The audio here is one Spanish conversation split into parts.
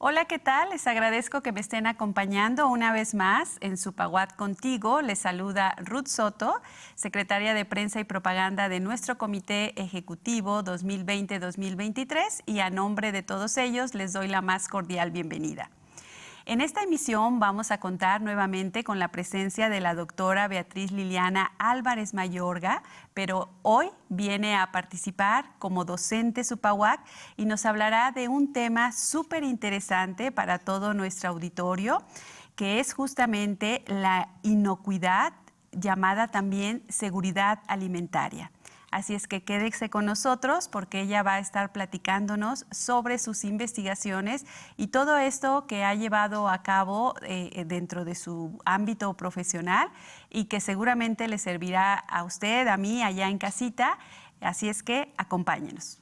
Hola, ¿qué tal? Les agradezco que me estén acompañando una vez más en Supaguat Contigo. Les saluda Ruth Soto, secretaria de Prensa y Propaganda de nuestro Comité Ejecutivo 2020-2023, y a nombre de todos ellos les doy la más cordial bienvenida. En esta emisión vamos a contar nuevamente con la presencia de la doctora Beatriz Liliana Álvarez Mayorga, pero hoy viene a participar como docente Supaguat y nos hablará de un tema súper interesante para todo nuestro auditorio, que es justamente la inocuidad, llamada también seguridad alimentaria. Así es que quédese con nosotros porque ella va a estar platicándonos sobre sus investigaciones y todo esto que ha llevado a cabo dentro de su ámbito profesional y que seguramente le servirá a usted, a mí, allá en casita. Así es que acompáñenos.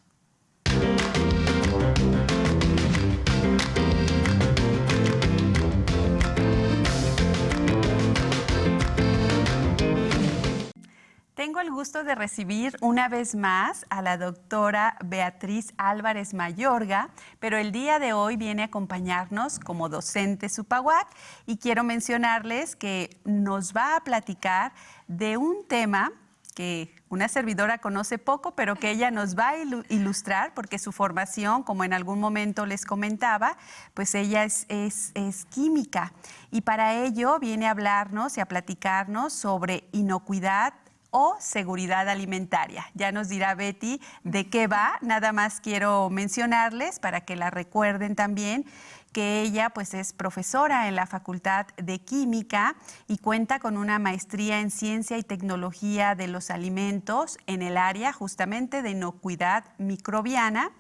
Tengo el gusto de recibir una vez más a la doctora Beatriz Álvarez Mayorga, pero el día de hoy viene a acompañarnos como docente Supaguat y quiero mencionarles que nos va a platicar de un tema que una servidora conoce poco, pero que ella nos va a ilustrar porque su formación, como en algún momento les comentaba, pues ella es química y para ello viene a hablarnos y a platicarnos sobre inocuidad o seguridad alimentaria. Ya nos dirá Betty de qué va. Nada más quiero mencionarles para que la recuerden también que ella pues es profesora en la Facultad de Química y cuenta con una maestría en Ciencia y Tecnología de los Alimentos en el área justamente de inocuidad microbiana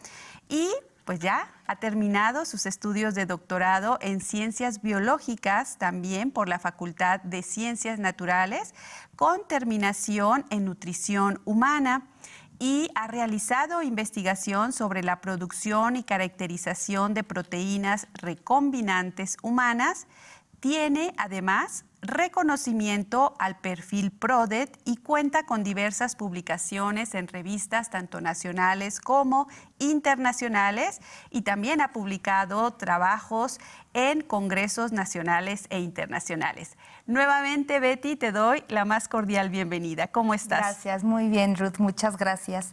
y pues ya ha terminado sus estudios de doctorado en Ciencias Biológicas, también por la Facultad de Ciencias Naturales, con terminación en Nutrición Humana, y ha realizado investigación sobre la producción y caracterización de proteínas recombinantes humanas. Tiene además reconocimiento al perfil PRODET y cuenta con diversas publicaciones en revistas tanto nacionales como internacionales y también ha publicado trabajos en congresos nacionales e internacionales. Nuevamente, Betty, te doy la más cordial bienvenida. ¿Cómo estás? Gracias, muy bien, Ruth, muchas gracias.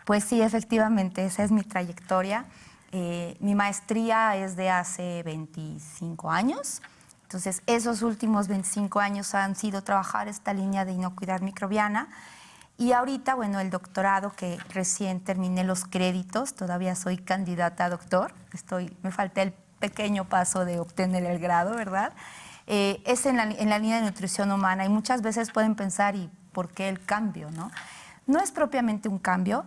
Pues sí, efectivamente, esa es mi trayectoria. Mi maestría es de hace 25 años. Entonces, esos últimos 25 años han sido trabajar esta línea de inocuidad microbiana. Y ahorita, bueno, el doctorado que recién terminé los créditos, todavía soy candidata a doctor. Me falta el pequeño paso de obtener el grado, ¿verdad? Es en la línea de nutrición humana y muchas veces pueden pensar, ¿y por qué el cambio, no? No es propiamente un cambio,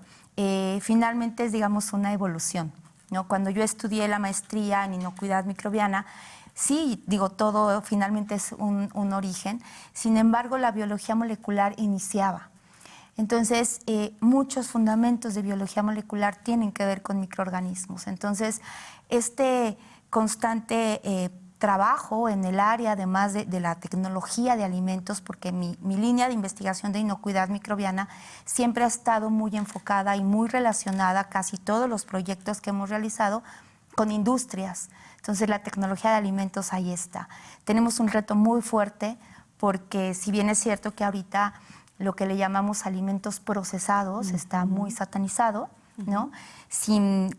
finalmente es, digamos, una evolución, ¿no? Cuando yo estudié la maestría en inocuidad microbiana, sí, digo, todo finalmente es un origen. Sin embargo, la biología molecular iniciaba. Entonces, muchos fundamentos de biología molecular tienen que ver con microorganismos. Entonces, este constante trabajo en el área, además de la tecnología de alimentos, porque mi línea de investigación de inocuidad microbiana siempre ha estado muy enfocada y muy relacionada, casi todos los proyectos que hemos realizado, con industrias. Entonces la tecnología de alimentos ahí está. Tenemos un reto muy fuerte porque si bien es cierto que ahorita lo que le llamamos alimentos procesados está muy satanizado, ¿no?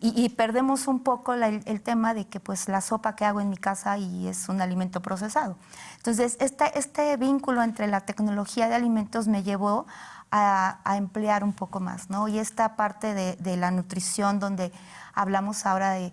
Y perdemos un poco el tema de que pues la sopa que hago en mi casa y es un alimento procesado. Entonces este vínculo entre la tecnología de alimentos me llevó a emplear un poco más, ¿no? Y esta parte de la nutrición donde hablamos ahora de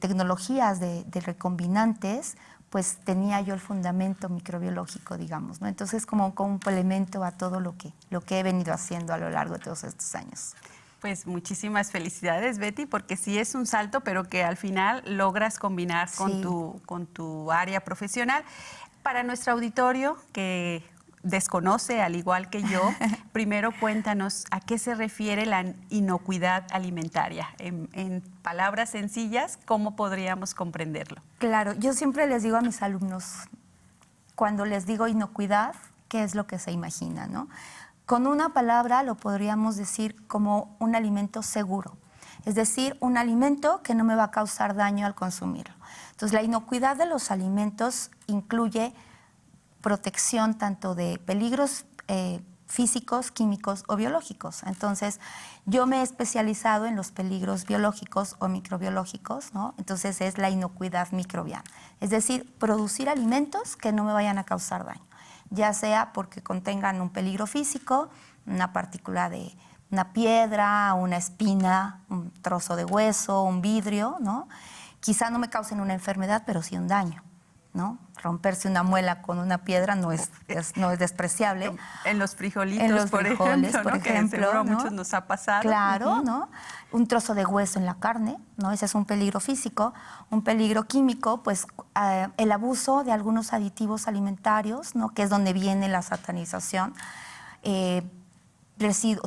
tecnologías de recombinantes, pues tenía yo el fundamento microbiológico, digamos, ¿no? Entonces como un complemento a todo lo que he venido haciendo a lo largo de todos estos años. Pues muchísimas felicidades, Betty, porque sí es un salto, pero que al final logras combinar Sí. con tu área profesional. Para nuestro auditorio que desconoce, al igual que yo, primero cuéntanos a qué se refiere la inocuidad alimentaria. En palabras sencillas, ¿cómo podríamos comprenderlo? Claro, yo siempre les digo a mis alumnos, cuando les digo inocuidad, ¿qué es lo que se imagina, no? Con una palabra lo podríamos decir como un alimento seguro. es decir, un alimento que no me va a causar daño al consumirlo. Entonces, la inocuidad de los alimentos incluye protección tanto de peligros físicos, químicos o biológicos. Entonces, yo me he especializado en los peligros biológicos o microbiológicos, ¿no? Entonces, es la inocuidad microbiana. Es decir, producir alimentos que no me vayan a causar daño, ya sea porque contengan un peligro físico, una partícula de una piedra, una espina, un trozo de hueso, un vidrio, ¿no? Quizá no me causen una enfermedad, pero sí un daño, ¿no? Romperse una muela con una piedra no es despreciable. En los frijolitos, En los frijoles, por ejemplo, que seguro a ¿no? muchos nos ha pasado. Claro, ¿no? Un trozo de hueso en la carne, ¿no? Ese es un peligro físico. Un peligro químico, pues el abuso de algunos aditivos alimentarios, ¿no? Que es donde viene la satanización.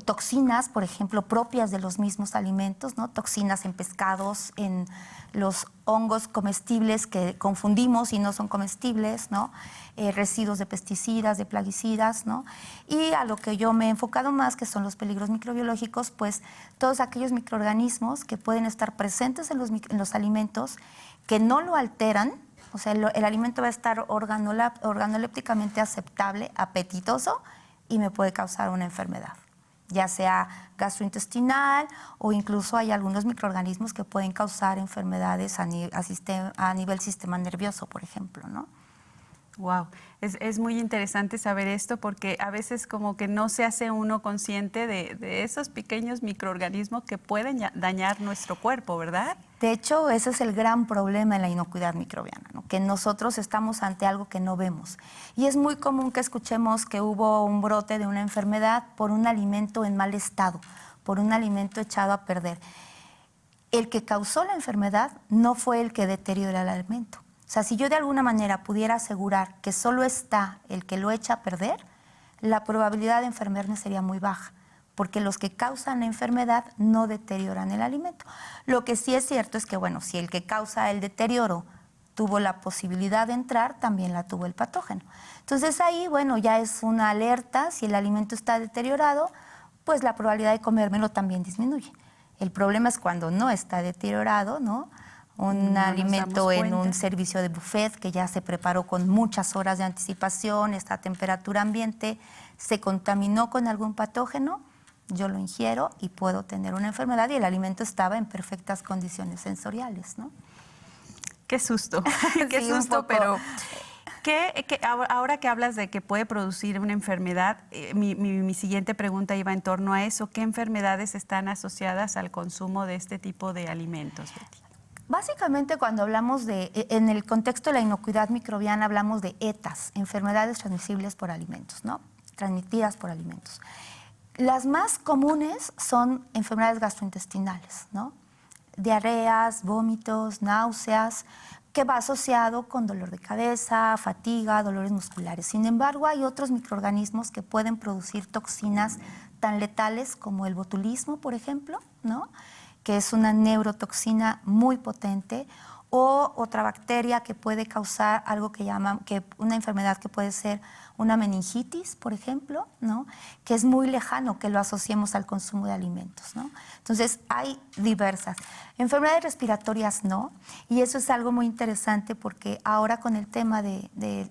Toxinas, por ejemplo, propias de los mismos alimentos, ¿no? Toxinas en pescados, en los hongos comestibles que confundimos y no son comestibles, ¿no? Residuos de pesticidas, de plaguicidas, ¿no? Y a lo que yo me he enfocado más, que son los peligros microbiológicos, pues todos aquellos microorganismos que pueden estar presentes en los alimentos, que no lo alteran, o sea, el alimento va a estar organolépticamente aceptable, apetitoso, y me puede causar una enfermedad, ya sea gastrointestinal o incluso hay algunos microorganismos que pueden causar enfermedades a nivel sistema nervioso, por ejemplo, ¿no? Wow, es muy interesante saber esto porque a veces como que no se hace uno consciente de esos pequeños microorganismos que pueden dañar nuestro cuerpo, ¿verdad? De hecho, ese es el gran problema en la inocuidad microbiana, ¿no? Que nosotros estamos ante algo que no vemos. Y es muy común que escuchemos que hubo un brote de una enfermedad por un alimento en mal estado, por un alimento echado a perder. El que causó la enfermedad no fue el que deteriora el alimento. O sea, si yo de alguna manera pudiera asegurar que solo está el que lo echa a perder, la probabilidad de enfermarme sería muy baja, porque los que causan la enfermedad no deterioran el alimento. Lo que sí es cierto es que, bueno, si el que causa el deterioro tuvo la posibilidad de entrar, también la tuvo el patógeno. Entonces ahí, bueno, ya es una alerta, si el alimento está deteriorado, pues la probabilidad de comérmelo también disminuye. El problema es cuando no está deteriorado, ¿no? Un alimento en un servicio de buffet que ya se preparó con muchas horas de anticipación, está a temperatura ambiente, se contaminó con algún patógeno, yo lo ingiero y puedo tener una enfermedad y el alimento estaba en perfectas condiciones sensoriales, ¿no? Qué susto, qué Sí, susto, pero ahora que hablas de que puede producir una enfermedad, mi siguiente pregunta iba en torno a eso. ¿Qué enfermedades están asociadas al consumo de este tipo de alimentos, Betty? Básicamente cuando hablamos en el contexto de la inocuidad microbiana, hablamos de ETAs, enfermedades transmisibles por alimentos, ¿no? Transmitidas por alimentos. Las más comunes son enfermedades gastrointestinales, ¿no? Diarreas, vómitos, náuseas, que va asociado con dolor de cabeza, fatiga, dolores musculares. Sin embargo, hay otros microorganismos que pueden producir toxinas tan letales como el botulismo, por ejemplo, ¿no? Que es una neurotoxina muy potente, o otra bacteria que puede causar algo que llaman, una enfermedad que puede ser una meningitis, por ejemplo, ¿no? Que es muy lejano que lo asociemos al consumo de alimentos, ¿no? Entonces, hay diversas. Enfermedades respiratorias no, y eso es algo muy interesante porque ahora con el tema de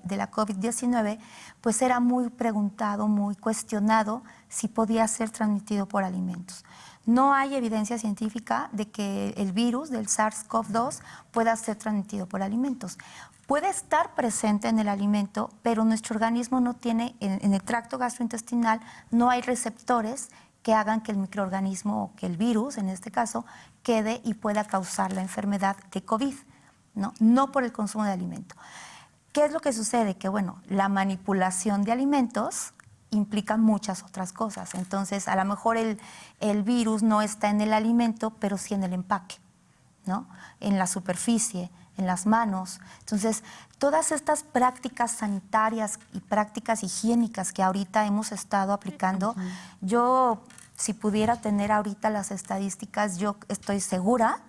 la COVID-19, pues era muy preguntado, muy cuestionado si podía ser transmitido por alimentos. No hay evidencia científica de que el virus del SARS-CoV-2 pueda ser transmitido por alimentos. Puede estar presente en el alimento, pero nuestro organismo no tiene, en el tracto gastrointestinal, no hay receptores que hagan que el microorganismo o que el virus, en este caso, quede y pueda causar la enfermedad de COVID, ¿no? No por el consumo de alimento. ¿Qué es lo que sucede? Que, bueno, la manipulación de alimentos implica muchas otras cosas. Entonces, a lo mejor el virus no está en el alimento, pero sí en el empaque, ¿no? En la superficie, en las manos. Entonces, todas estas prácticas sanitarias y prácticas higiénicas que ahorita hemos estado aplicando, yo, si pudiera tener ahorita las estadísticas, yo estoy segura,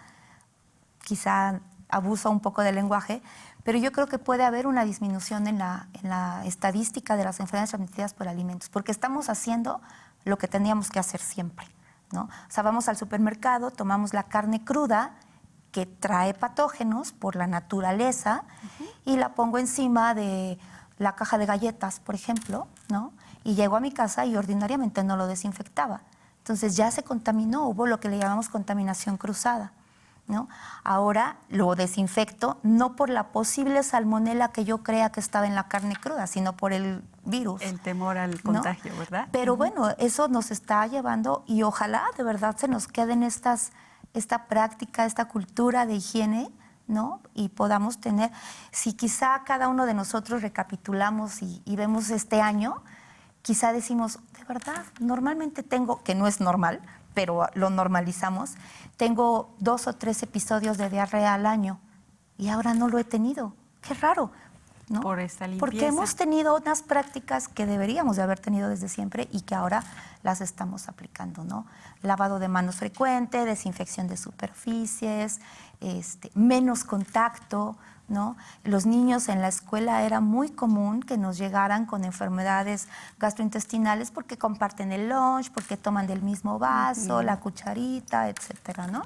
quizá abuso un poco del lenguaje, pero yo creo que puede haber una disminución en la estadística de las enfermedades transmitidas por alimentos, porque estamos haciendo lo que teníamos que hacer siempre, ¿no? O sea, vamos al supermercado, tomamos la carne cruda que trae patógenos por la naturaleza y la pongo encima de la caja de galletas, por ejemplo, ¿no? Y llego a mi casa y ordinariamente no lo desinfectaba. Entonces ya se contaminó, hubo lo que le llamamos contaminación cruzada, ¿no? Ahora lo desinfecto no por la posible salmonela que yo crea que estaba en la carne cruda, sino por el virus. El temor al contagio, ¿no? ¿Verdad? Pero bueno, eso nos está llevando y ojalá de verdad se nos queden esta práctica, esta cultura de higiene, ¿no? Y podamos tener, si quizá cada uno de nosotros recapitulamos y vemos este año, quizá decimos, de verdad, normalmente tengo, que no es normal, pero lo normalizamos, tengo 2 o 3 episodios de diarrea al año y ahora no lo he tenido. Qué raro, ¿no? Por esta limpieza. Porque hemos tenido unas prácticas que deberíamos de haber tenido desde siempre y que ahora las estamos aplicando, ¿no? Lavado de manos frecuente, desinfección de superficies, menos contacto, ¿no? Los niños en la escuela era muy común que nos llegaran con enfermedades gastrointestinales porque comparten el lunch, porque toman del mismo vaso, la cucharita, etcétera, ¿no?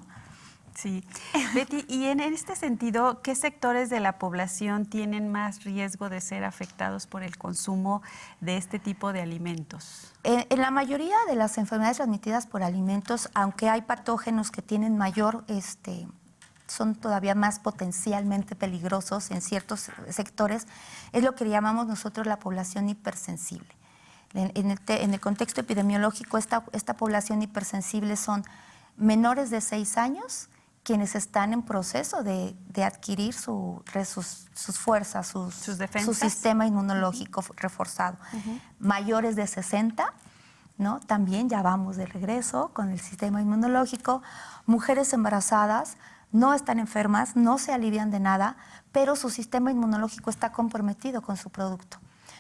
Sí. Betty, y en este sentido, ¿qué sectores de la población tienen más riesgo de ser afectados por el consumo de este tipo de alimentos? En la mayoría de las enfermedades transmitidas por alimentos, aunque hay patógenos que tienen mayor, son todavía más potencialmente peligrosos en ciertos sectores, es lo que llamamos nosotros la población hipersensible. En el contexto epidemiológico, esta población hipersensible son menores de 6 años, quienes están en proceso de adquirir sus fuerzas, sus defensas, su sistema inmunológico reforzado. Mayores de 60, ¿no? También ya vamos de regreso con el sistema inmunológico. Mujeres embarazadas no están enfermas, no se alivian de nada, pero su sistema inmunológico está comprometido con su producto.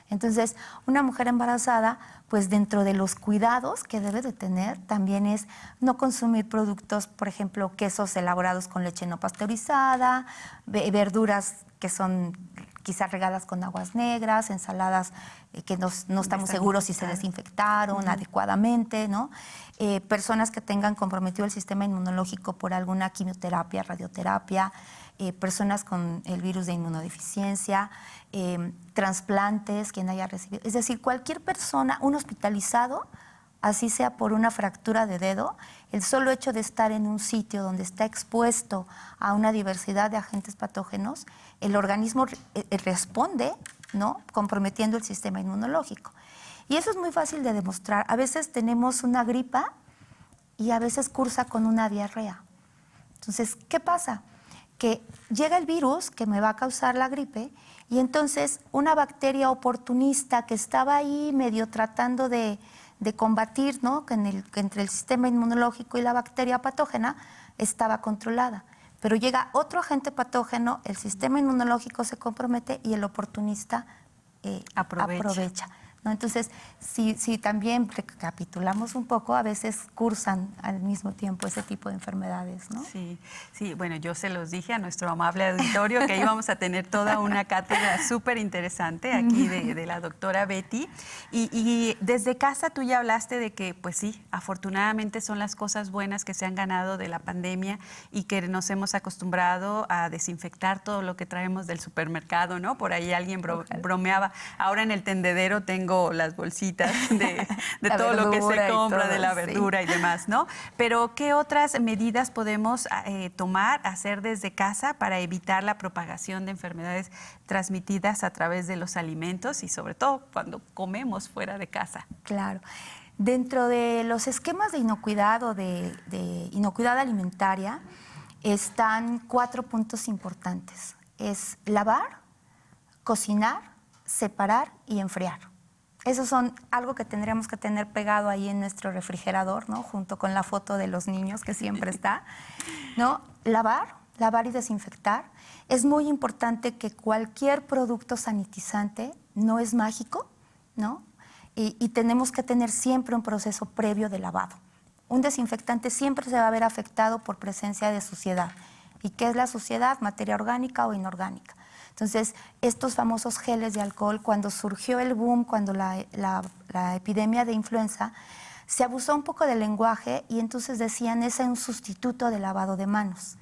Entonces, una mujer embarazada, pues dentro de los cuidados que debe de tener, también es no consumir productos, por ejemplo, quesos elaborados con leche no pasteurizada, verduras que son quizás regadas con aguas negras, ensaladas que no estamos seguros si se desinfectaron adecuadamente, ¿no? Personas que tengan comprometido el sistema inmunológico por alguna quimioterapia, radioterapia, personas con el virus de inmunodeficiencia, trasplantes, quien haya recibido. Es decir, cualquier persona, un hospitalizado, así sea por una fractura de dedo, el solo hecho de estar en un sitio donde está expuesto a una diversidad de agentes patógenos, el organismo responde, ¿no? Comprometiendo el sistema inmunológico. Y eso es muy fácil de demostrar. A veces tenemos una gripa y a veces cursa con una diarrea. Entonces, ¿qué pasa? Que llega el virus que me va a causar la gripe y entonces una bacteria oportunista que estaba ahí medio tratando de combatir, ¿no? Que entre el sistema inmunológico y la bacteria patógena estaba controlada. Pero llega otro agente patógeno, el sistema inmunológico se compromete y el oportunista aprovecha. ¿No? Entonces, si también recapitulamos un poco, a veces cursan al mismo tiempo ese tipo de enfermedades, ¿no? Sí, sí, bueno, yo se los dije a nuestro amable auditorio que íbamos a tener toda una cátedra súper interesante aquí de la doctora Betty. Y desde casa tú ya hablaste de que, pues sí, afortunadamente son las cosas buenas que se han ganado de la pandemia y que nos hemos acostumbrado a desinfectar todo lo que traemos del supermercado, ¿no? Por ahí alguien bromeaba. Ahora en el tendedero tengo las bolsitas de todo lo que se compra, de la verdura y demás, ¿no? Pero, ¿qué otras medidas podemos tomar, hacer desde casa para evitar la propagación de enfermedades transmitidas a través de los alimentos y sobre todo cuando comemos fuera de casa? Claro. Dentro de los esquemas de inocuidad o de inocuidad alimentaria están 4 puntos importantes. Es lavar, cocinar, separar y enfriar. Esos son algo que tendríamos que tener pegado ahí en nuestro refrigerador, ¿no? Junto con la foto de los niños que siempre está, ¿no? Lavar y desinfectar. Es muy importante que cualquier producto sanitizante no es mágico, ¿no? Y tenemos que tener siempre un proceso previo de lavado. Un desinfectante siempre se va a ver afectado por presencia de suciedad. ¿Y qué es la suciedad? Materia orgánica o inorgánica. Entonces, estos famosos geles de alcohol, cuando surgió el boom, cuando la epidemia de influenza, se abusó un poco del lenguaje y entonces decían es un sustituto del lavado de manos.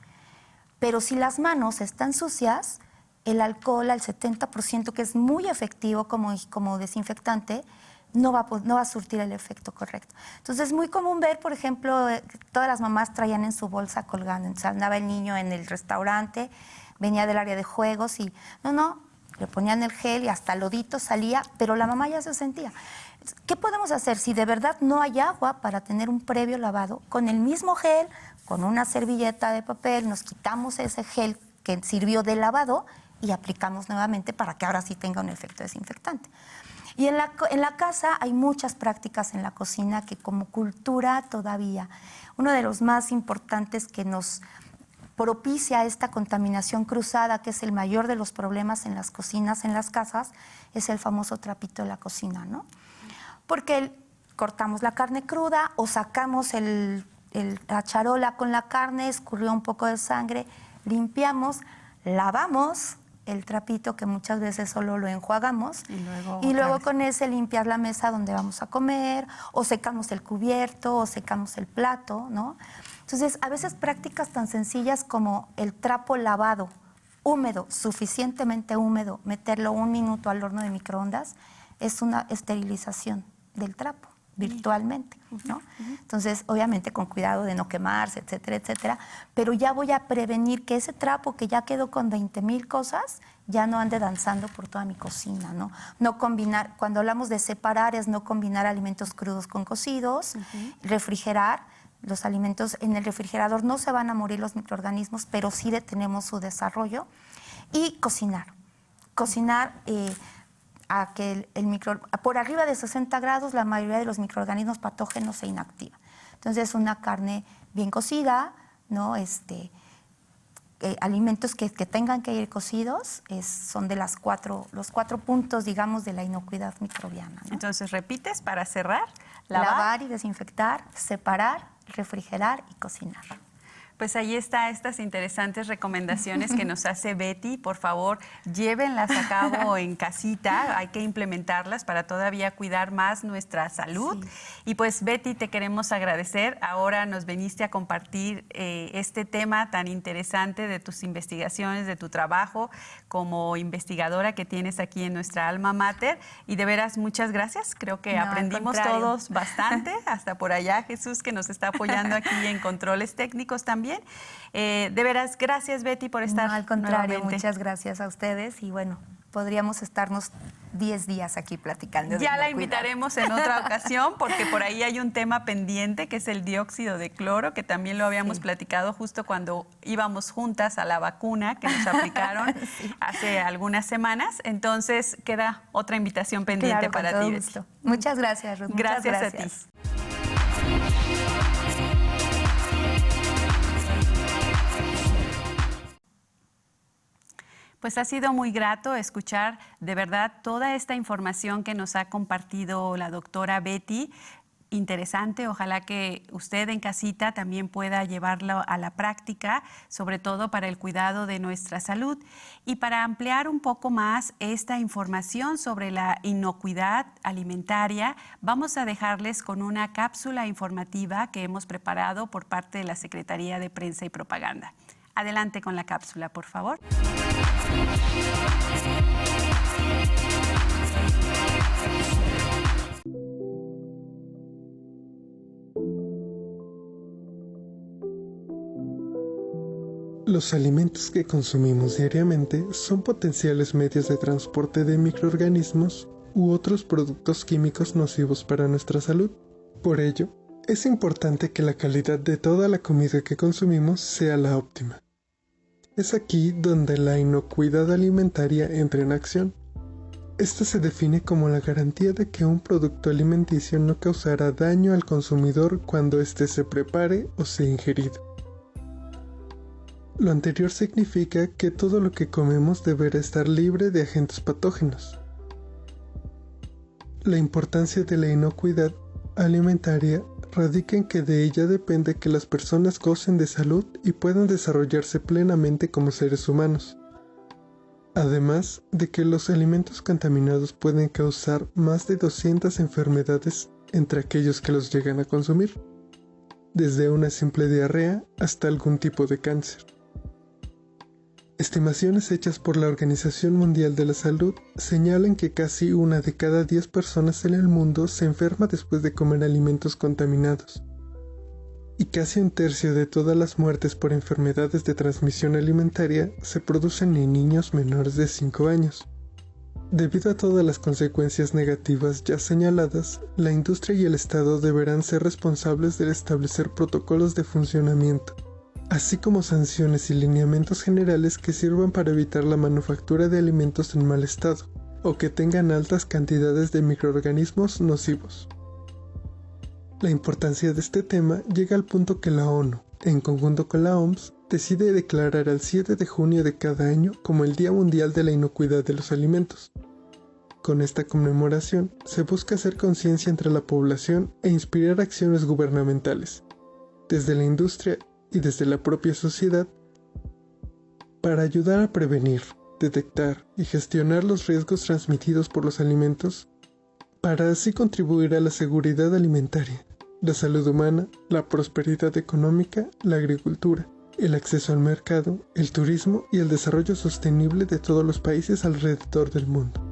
Pero si las manos están sucias, el alcohol al 70%, que es muy efectivo como desinfectante, no va a surtir el efecto correcto. Entonces es muy común ver, por ejemplo, todas las mamás traían en su bolsa colgando. Entonces andaba el niño en el restaurante, venía del área de juegos y le ponían el gel y hasta lodito salía, pero la mamá ya se sentía. ¿Qué podemos hacer si de verdad no hay agua para tener un previo lavado? Con el mismo gel, con una servilleta de papel, nos quitamos ese gel que sirvió de lavado y aplicamos nuevamente para que ahora sí tenga un efecto desinfectante. Y en la casa hay muchas prácticas en la cocina que como cultura todavía, uno de los más importantes que nos propicia esta contaminación cruzada, que es el mayor de los problemas en las cocinas, en las casas, es el famoso trapito de la cocina, ¿no? Porque cortamos la carne cruda o sacamos la charola con la carne, escurrió un poco de sangre, limpiamos, lavamos el trapito que muchas veces solo lo enjuagamos y luego con ese limpiar la mesa donde vamos a comer o secamos el cubierto o secamos el plato, ¿no? Entonces, a veces prácticas tan sencillas como el trapo lavado, húmedo, suficientemente húmedo, meterlo 1 minuto al horno de microondas, es una esterilización del trapo virtualmente, ¿no? Entonces, obviamente con cuidado de no quemarse, etcétera, etcétera, pero ya voy a prevenir que ese trapo que ya quedó con 20,000 cosas ya no ande danzando por toda mi cocina, ¿no? No combinar, cuando hablamos de separar es no combinar alimentos crudos con cocidos, refrigerar. Los alimentos en el refrigerador no se van a morir los microorganismos, pero sí detenemos su desarrollo. Y cocinar. Cocinar a que por arriba de 60 grados la mayoría de los microorganismos patógenos se inactivan. Entonces una carne bien cocida, ¿no? Alimentos que tengan que ir cocidos son de los 4 puntos, digamos, de la inocuidad microbiana, ¿no? Entonces, repites para cerrar. Lavar y desinfectar, separar, refrigerar y cocinar. Pues ahí está estas interesantes recomendaciones que nos hace Betty. Por favor, llévenlas a cabo en casita. Hay que implementarlas para todavía cuidar más nuestra salud. Sí. Y pues Betty, te queremos agradecer. Ahora nos viniste a compartir este tema tan interesante de tus investigaciones, de tu trabajo como investigadora que tienes aquí en nuestra alma mater. Y de veras, muchas gracias. Creo que aprendimos todos bastante. Hasta por allá Jesús, que nos está apoyando aquí en controles técnicos también. De veras, gracias Betty por estar. No, al contrario, nuevamente. Muchas gracias a ustedes y bueno, podríamos estarnos 10 días aquí platicando. Ya la invitaremos en otra ocasión porque por ahí hay un tema pendiente que es el dióxido de cloro, que también lo habíamos platicado justo cuando íbamos juntas a la vacuna que nos aplicaron hace algunas semanas. Entonces queda otra invitación pendiente para ti, Betty. Muchas gracias, Ruth. Gracias a ti. Pues ha sido muy grato escuchar de verdad toda esta información que nos ha compartido la doctora Betty. Interesante, ojalá que usted en casita también pueda llevarlo a la práctica, sobre todo para el cuidado de nuestra salud. Y para ampliar un poco más esta información sobre la inocuidad alimentaria, vamos a dejarles con una cápsula informativa que hemos preparado por parte de la Secretaría de Prensa y Propaganda. Adelante con la cápsula, por favor. Los alimentos que consumimos diariamente son potenciales medios de transporte de microorganismos u otros productos químicos nocivos para nuestra salud. Por ello, es importante que la calidad de toda la comida que consumimos sea la óptima. Es aquí donde la inocuidad alimentaria entra en acción. Esta se define como la garantía de que un producto alimenticio no causará daño al consumidor cuando éste se prepare o sea ingerido. Lo anterior significa que todo lo que comemos deberá estar libre de agentes patógenos. La importancia de la inocuidad alimentaria radica en que de ella depende que las personas gocen de salud y puedan desarrollarse plenamente como seres humanos. Además de que los alimentos contaminados pueden causar más de 200 enfermedades entre aquellos que los llegan a consumir, desde una simple diarrea hasta algún tipo de cáncer. Estimaciones hechas por la Organización Mundial de la Salud señalan que casi 1 de cada 10 personas en el mundo se enferma después de comer alimentos contaminados. Y casi 1/3 de todas las muertes por enfermedades de transmisión alimentaria se producen en niños menores de 5 años. Debido a todas las consecuencias negativas ya señaladas, la industria y el Estado deberán ser responsables de establecer protocolos de funcionamiento, así como sanciones y lineamientos generales que sirvan para evitar la manufactura de alimentos en mal estado o que tengan altas cantidades de microorganismos nocivos. La importancia de este tema llega al punto que la ONU, en conjunto con la OMS, decide declarar el 7 de junio de cada año como el Día Mundial de la Inocuidad de los Alimentos. Con esta conmemoración se busca hacer conciencia entre la población e inspirar acciones gubernamentales, desde la industria y desde la propia sociedad, para ayudar a prevenir, detectar y gestionar los riesgos transmitidos por los alimentos, para así contribuir a la seguridad alimentaria, la salud humana, la prosperidad económica, la agricultura, el acceso al mercado, el turismo y el desarrollo sostenible de todos los países alrededor del mundo.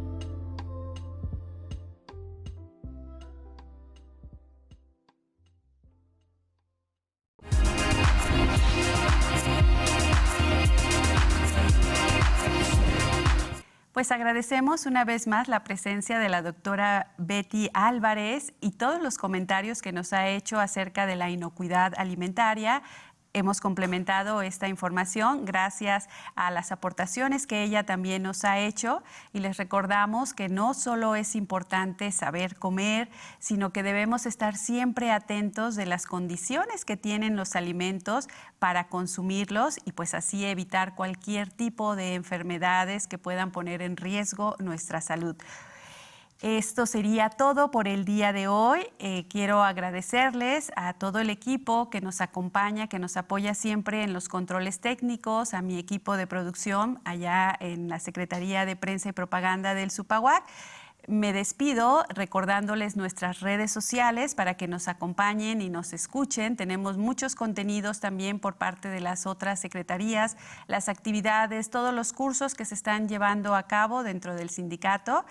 Pues agradecemos una vez más la presencia de la doctora Betty Álvarez y todos los comentarios que nos ha hecho acerca de la inocuidad alimentaria. Hemos complementado esta información gracias a las aportaciones que ella también nos ha hecho y les recordamos que no solo es importante saber comer, sino que debemos estar siempre atentos de las condiciones que tienen los alimentos para consumirlos y pues así evitar cualquier tipo de enfermedades que puedan poner en riesgo nuestra salud. Esto sería todo por el día de hoy. Quiero agradecerles a todo el equipo que nos acompaña, que nos apoya siempre en los controles técnicos, a mi equipo de producción allá en la Secretaría de Prensa y Propaganda del Supaguac. Me despido recordándoles nuestras redes sociales para que nos acompañen y nos escuchen. Tenemos muchos contenidos también por parte de las otras secretarías, las actividades, todos los cursos que se están llevando a cabo dentro del sindicato.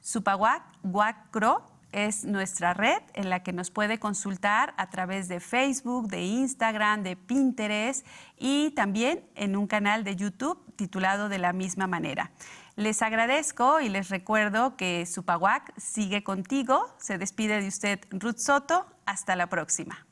Supaguac, Guacro, es nuestra red en la que nos puede consultar a través de Facebook, de Instagram, de Pinterest y también en un canal de YouTube titulado de la misma manera. Les agradezco y les recuerdo que Supaguac sigue contigo. Se despide de usted Ruth Soto. Hasta la próxima.